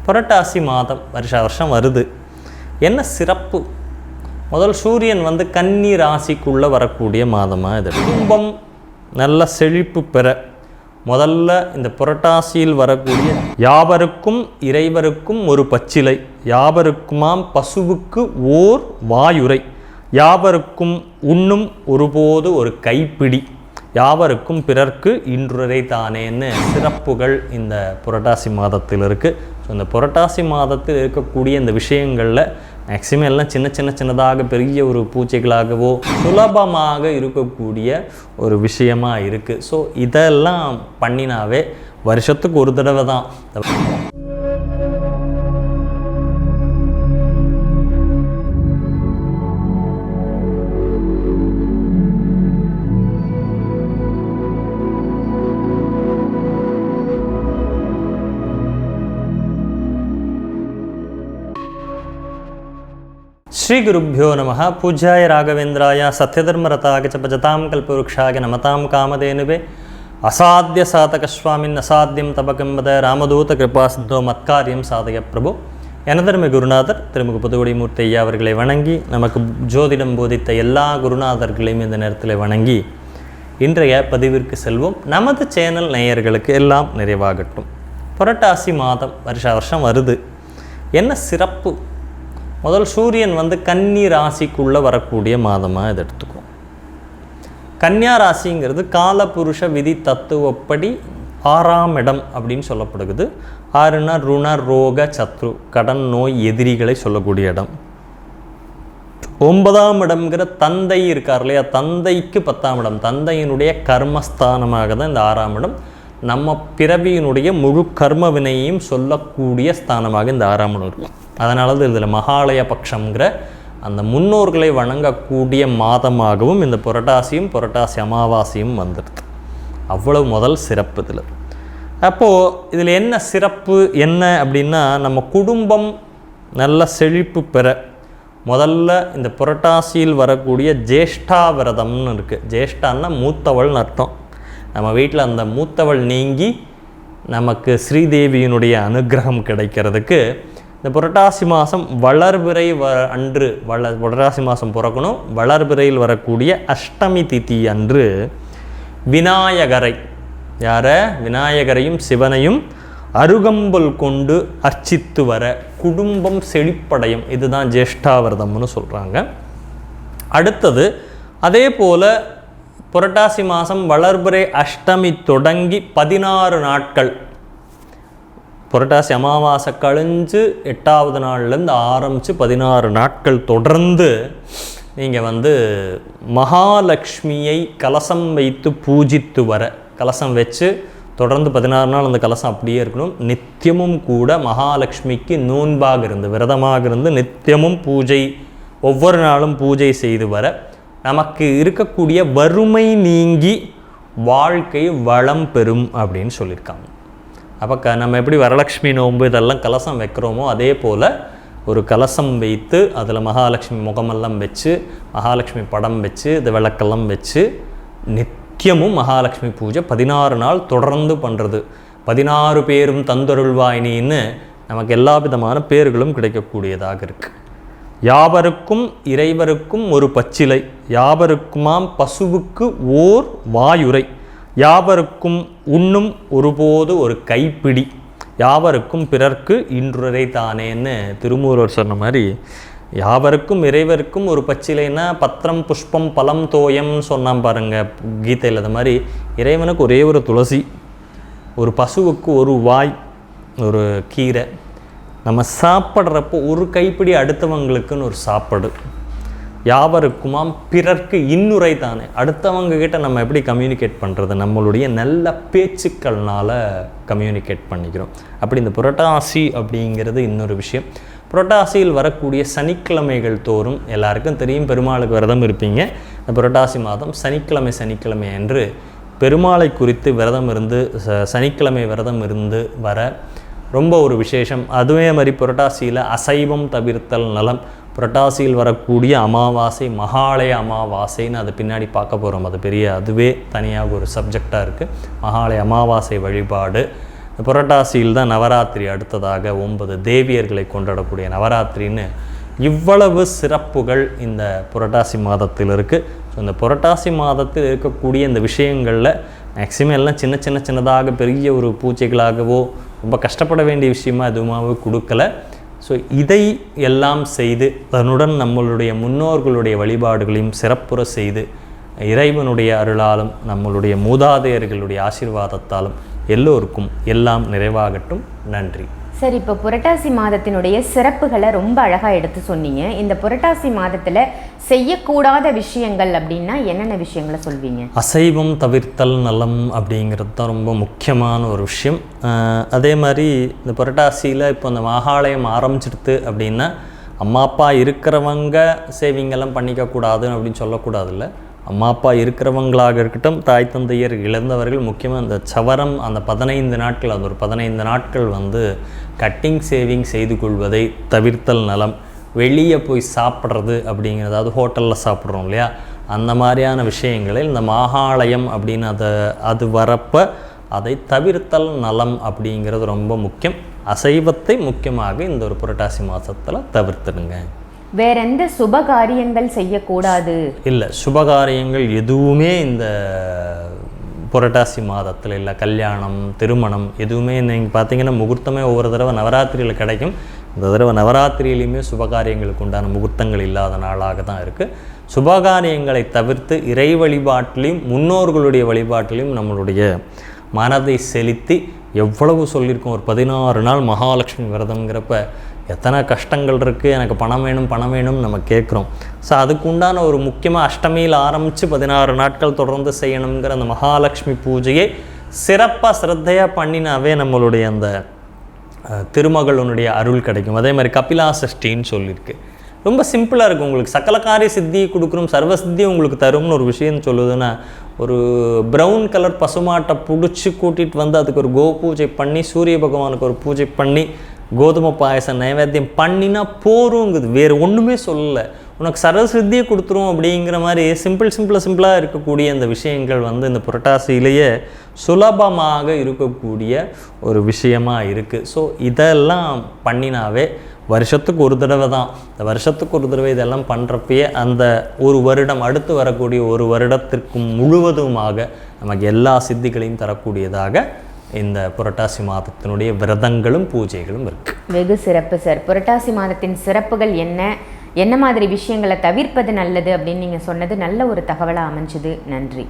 புரட்டாசி மாதம் வருஷம் வருது. என்ன சிறப்பு? முதல் சூரியன் கன்னி ராசிக்குள்ளே வரக்கூடிய மாதமாக இது. குடும்பம் நல்ல செழிப்பு பெற முதல்ல இந்த புரட்டாசியில் வரக்கூடிய யாவருக்கும் இறைவருக்கும் ஒரு பச்சிலை, யாவருக்குமாம் பசுவுக்கு ஓர் வாயுரை, யாவருக்கும் உண்ணும் ஒருபோது ஒரு கைப்பிடி, யாவருக்கும் பிறர்க்கு இன்றுரை தானேன்னு சிறப்புகள் இந்த புரட்டாசி மாதத்தில் இருக்குது. ஸோ இந்த புரட்டாசி மாதத்தில் இருக்கக்கூடிய இந்த விஷயங்களில் மேக்சிமம் எல்லாம் சின்னதாக பெரிய ஒரு பூச்சைகளாகவோ சுலபமாக இருக்கக்கூடிய ஒரு விஷயமாக இருக்குது. ஸோ இதெல்லாம் பண்ணினாவே வருஷத்துக்கு ஒரு தடவை தான். ஸ்ரீ குருப்யோ நமः. பூஜ்யாய ராகவேந்திராய சத்யதர்மரதாய ச பஜதாம் கல்பவருக்ஷாய நமதாம் காமதேனுவே அசாத்திய சாதகஸ்வாமின் அசாத்தியம் தபகம்பத ராமதூத கிருபா சித்தோ மத்காரியம் சாதய பிரபு. எனதர்மை குருநாதர் திருமுக புதுவடிமூர்த்தி ஐயா அவர்களை வணங்கி, நமக்கு ஜோதிடம் போதித்த எல்லா குருநாதர்களையும் இந்த நேரத்தில் வணங்கி இன்றைய பதிவிற்கு செல்வோம். நமது சேனல் நேயர்களுக்கு எல்லாம் நிறைவாகட்டும். புரட்டாசி மாதம் வருஷம் வருது. என்ன சிறப்பு? முதல் சூரியன் கன்னி ராசிக்குள்ளே வரக்கூடிய மாதமாக இதை எடுத்துக்கும். கன்னியா ராசிங்கிறது காலபுருஷ விதி தத்துவப்படி 6ஆம் இடம் அப்படின்னு சொல்லப்படுகிறது. 6னா ருண ரோக சத்ரு, கடன் நோய் எதிரிகளை சொல்லக்கூடிய இடம். 9ஆம் இடம்ங்கிற தந்தை இருக்கார் இல்லையா, தந்தைக்கு 10ஆம் இடம், தந்தையினுடைய கர்மஸ்தானமாக தான் இந்த 6ஆம் இடம். நம்ம பிறவியினுடைய முழு கர்ம வினையையும் சொல்லக்கூடிய ஸ்தானமாக இந்த 6ஆம் இடம் இருக்கும். அதனால தான் இதில் மகாலய பட்சங்கிற அந்த முன்னோர்களை வணங்கக்கூடிய மாதமாகவும் இந்த புரட்டாசியும் புரட்டாசி அமாவாசையும் வந்துடுது. அவ்வளவு முதல் சிறப்பு இதில். அப்போது இதில் என்ன சிறப்பு என்ன அப்படின்னா, நம்ம குடும்பம் நல்ல செழிப்பு பெற முதல்ல இந்த புரட்டாசியில் வரக்கூடிய ஜேஷ்டா விரதம்னு இருக்குது. ஜேஷ்டான்னா மூத்தவள்னு அர்த்தம். நம்ம வீட்டில் அந்த மூத்தவள் நீங்கி நமக்கு ஸ்ரீதேவியினுடைய அனுகிரகம் கிடைக்கிறதுக்கு இந்த புரட்டாசி மாதம் வளர்பிறை அன்று புரட்டாசி மாதம் பிறக்கணும். வளர்பிறையில் வரக்கூடிய அஷ்டமி திதி அன்று விநாயகரை, விநாயகரையும் சிவனையும் அருகம்புல் கொண்டு அர்ச்சித்து வர குடும்பம் செழிப்படையும். இதுதான் ஜேஷ்டாவிரதம்னு சொல்கிறாங்க. அடுத்தது அதே போல் புரட்டாசி மாதம் வளர்பிறை அஷ்டமி தொடங்கி 16 நாட்கள், புரட்டாசி அமாவாசை கழிஞ்சு 8ஆவது நாள்லேருந்து ஆரம்பித்து 16 நாட்கள் தொடர்ந்து நீங்கள் மகாலட்சுமியை கலசம் வைத்து பூஜித்து வர, கலசம் வச்சு தொடர்ந்து 16 நாள் அந்த கலசம் அப்படியே இருக்கணும். நித்தியமும் கூட மகாலட்சுமிக்கு நோன்பாக இருந்து விரதமாக இருந்து நித்தியமும் பூஜை, ஒவ்வொரு நாளும் பூஜை செய்து வர நமக்கு இருக்கக்கூடிய வறுமை நீங்கி வாழ்க்கை வளம் பெறும் அப்படின்னு சொல்லியிருக்காங்க. அப்போ நம்ம எப்படி வரலட்சுமி நோன்பு இதெல்லாம் கலசம் வைக்கிறோமோ அதே போல் ஒரு கலசம் வைத்து அதில் மகாலட்சுமி முகமெல்லாம் வச்சு, மகாலட்சுமி படம் வச்சு, இந்த விளக்கெல்லாம் வச்சு நித்தியமும் மகாலட்சுமி பூஜை 16 நாள் தொடர்ந்து பண்ணுறது. 16 பேரும் தந்தருள்வாயினின்னு நமக்கு எல்லா விதமான பேர்களும் கிடைக்கக்கூடியதாக இருக்குது. யாவருக்கும் இறைவருக்கும் ஒரு பச்சிலை, யாவருக்குமாம் பசுவுக்கு ஓர் வாயுரை, யாவருக்கும் உண்ணும் ஒருபோது ஒரு கைப்பிடி, யாவருக்கும் பிறர்க்கு இன்றுரை தானேன்னு திருமூலர் சொன்ன மாதிரி, யாவருக்கும் இறைவருக்கும் ஒரு பச்சிலைன்னா பத்திரம் புஷ்பம் பலம் தோயம்னு சொன்னான் பாருங்கள் கீதையில். அது மாதிரி இறைவனுக்கு ஒரே ஒரு துளசி, ஒரு பசுவுக்கு ஒரு வாய், ஒரு கீரை, நம்ம சாப்பிட்றப்போ ஒரு கைப்பிடி அடுத்தவங்களுக்குன்னு ஒரு சாப்பாடு, யாவருக்குமாம் பிறர்க்கு இன்னுரை தானே. அடுத்தவங்க கிட்ட நம்ம எப்படி கம்யூனிகேட் பண்ணுறது? நம்மளுடைய நல்ல பேச்சுக்கள்னால கம்யூனிகேட் பண்ணிக்கிறோம். அப்படி இந்த புரட்டாசி அப்படிங்கிறது இன்னொரு விஷயம். புரட்டாசியில் வரக்கூடிய சனிக்கிழமைகள் தோறும் எல்லாருக்கும் தெரியும், பெருமாளுக்கு விரதம் இருப்பீங்க. இந்த புரட்டாசி மாதம் சனிக்கிழமை என்று பெருமாளை குறித்து விரதம் இருந்து சனிக்கிழமை விரதம் இருந்து வர ரொம்ப ஒரு விசேஷம். அதுவே மாதிரி புரட்டாசியில் அசைவம் தவிர்த்தல் நலம். புரட்டாசியில் வரக்கூடிய அமாவாசை மகாலய அமாவாசைன்னு அது பின்னாடி பார்க்க போகிறோம். அது அதுவே தனியாக ஒரு சப்ஜெக்டாக இருக்குது. மகாலய அமாவாசை வழிபாடு புரட்டாசியில் தான் நவராத்திரி, அடுத்ததாக 9 தேவியர்களை கொண்டாடக்கூடிய நவராத்திரின்னு இவ்வளவு சிறப்புகள் இந்த புரட்டாசி மாதத்தில் இருக்குது. ஸோ இந்த புரட்டாசி மாதத்தில் இருக்கக்கூடிய இந்த விஷயங்களில் மேக்சிமம் எல்லாம் சின்னதாக பெரிய ஒரு பூஜைகளாகவோ ரொம்ப கஷ்டப்பட வேண்டிய விஷயமா எதுவுமாவே கொடுக்கல. ஸோ இதை எல்லாம் செய்து அதனுடன் நம்மளுடைய முன்னோர்களுடைய வழிபாடுகளையும் சிறப்புற செய்து இறைவனுடைய அருளாலும் நம்மளுடைய மூதாதையர்களுடைய ஆசீர்வாதத்தாலும் எல்லோருக்கும் எல்லாம் நிறைவாகட்டும். நன்றி. சரி, இப்போ புரட்டாசி மாதத்தினுடைய சிறப்புகளை ரொம்ப அழகாக எடுத்து சொன்னீங்க. இந்த புரட்டாசி மாதத்தில் செய்யக்கூடாத விஷயங்கள் அப்படின்னா என்னென்ன விஷயங்களை சொல்வீங்க? அசைவம் தவிர்த்தல் நலம் அப்படிங்கிறது தான் ரொம்ப முக்கியமான ஒரு விஷயம். அதே மாதிரி இந்த புரட்டாசியில் இப்போ இந்த மகாலயம் ஆரம்பிச்சிடுது அப்படின்னா அம்மா அப்பா இருக்கிறவங்க சேவிங்கெல்லாம் பண்ணிக்கக்கூடாது அப்படின்னு சொல்லக்கூடாதுல்ல. அம்மா அப்பா இருக்கிறவங்களாக இருக்கட்டும், தாய் தந்தையர் இழந்தவர்கள், முக்கியமாக அந்த சவரம் அந்த 15 நாட்கள், அது ஒரு 15 நாட்கள் கட்டிங் சேவிங் செய்து கொள்வதை தவிர்த்தல் நலம். வெளியே போய் சாப்பிட்றது அப்படிங்கிறது, அதாவது ஹோட்டலில் சாப்பிட்றோம் இல்லையா, அந்த மாதிரியான விஷயங்களில் இந்த மகாலயம் அப்படின்னு அது வரப்போ அதை தவிர்த்தல் நலம் அப்படிங்கிறது ரொம்ப முக்கியம். அசைவத்தை முக்கியமாக இந்த ஒரு புரட்டாசி மாதத்தில் தவிர்த்துடுங்க. வேற எந்த சுபகாரியங்கள் செய்யக்கூடாது? இல்லை, சுபகாரியங்கள் எதுவுமே இந்த புரட்டாசி மாதத்தில் இல்லை. கல்யாணம், திருமணம் எதுவுமே நீங்கள் பார்த்தீங்கன்னா முகூர்த்தமே ஒவ்வொரு தடவை நவராத்திரியில் கிடைக்கும். இந்த தடவை நவராத்திரியிலையுமே சுபகாரியங்களுக்கு உண்டான முகூர்த்தங்கள் இல்லாத நாளாக தான் இருக்குது. சுபகாரியங்களை தவிர்த்து இறை வழிபாட்டிலையும் முன்னோர்களுடைய வழிபாட்டிலையும் நம்மளுடைய மனதை செலுத்தி, எவ்வளவு சொல்லியிருக்கோம், ஒரு 16 நாள் மகாலட்சுமி விரதம்ங்கிறப்ப எத்தனை கஷ்டங்கள் இருக்குது, எனக்கு பணம் வேணும் நம்ம கேட்குறோம். ஸோ அதுக்கு உண்டான ஒரு முக்கியமாக அஷ்டமியில் ஆரம்பித்து 16 நாட்கள் தொடர்ந்து செய்யணுங்கிற அந்த மகாலட்சுமி பூஜையை சிறப்பாக சிரத்தையாக பண்ணினாவே நம்மளுடைய அந்த திருமகளுடைய அருள் கிடைக்கும். அதே மாதிரி கபிலா சஷ்டின்னு சொல்லியிருக்கு. ரொம்ப சிம்பிளாக இருக்குது. உங்களுக்கு சகலகாரிய சித்தியை கொடுக்குறோம், சர்வ சித்தியை உங்களுக்கு தரும்னு ஒரு விஷயம் சொல்லுதுன்னா, ஒரு ப்ரௌன் கலர் பசுமாட்டை பிடிச்சி கூட்டிகிட்டு அதுக்கு ஒரு கோ பூஜை பண்ணி, சூரிய பகவானுக்கு ஒரு பூஜை பண்ணி, கோதுமை பாயசம் நைவேத்தியம் பண்ணினா போருங்குது. வேறு ஒன்றுமே சொல்லலை, உனக்கு சர்வசித்தியை கொடுத்துரும் அப்படிங்கிற மாதிரி சிம்பிளாக இருக்கக்கூடிய இந்த விஷயங்கள் இந்த புரட்டாசியிலேயே சுலபமாக இருக்கக்கூடிய ஒரு விஷயமாக இருக்குது. ஸோ இதெல்லாம் பண்ணினாவே வருஷத்துக்கு ஒரு தடவை தான், இந்த வருஷத்துக்கு ஒரு தடவை இதெல்லாம் பண்ணுறப்பயே அந்த ஒரு வருடம், அடுத்து வரக்கூடிய ஒரு வருடத்திற்கும் முழுவதுமாக நமக்கு எல்லா சித்திகளையும் தரக்கூடியதாக இந்த புரட்டாசி மாதத்தினுடைய விரதங்களும் பூஜைகளும் இருக்குது. வெகு சிறப்பு சார். புரட்டாசி மாதத்தின் சிறப்புகள் என்ன மாதிரி விஷயங்களை தவிர்ப்பது நல்லது அப்படின்னு நீங்கள் சொன்னது நல்ல ஒரு தகவலாக அமைஞ்சுது. நன்றி.